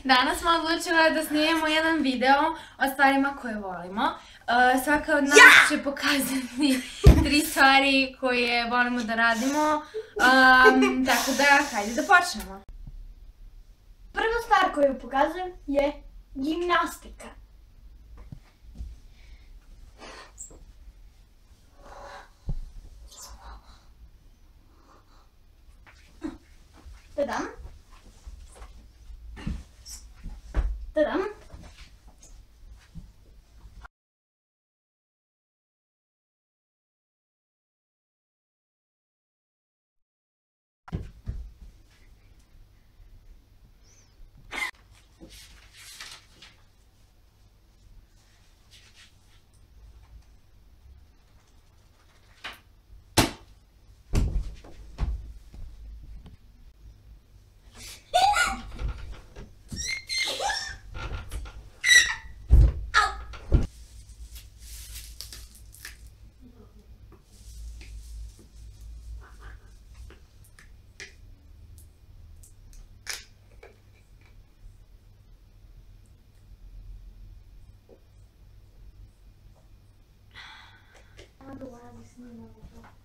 Danas smo odlučile da snimemo jedan video o stvarima koje volimo. Svaka od nas će pokazati 3 stvari koje volimo da radimo. Tako da, hajde da počnemo. Prva stvar koju pokazujem je gimnastika. Tadam. Tadam. I don't want to snimamo to.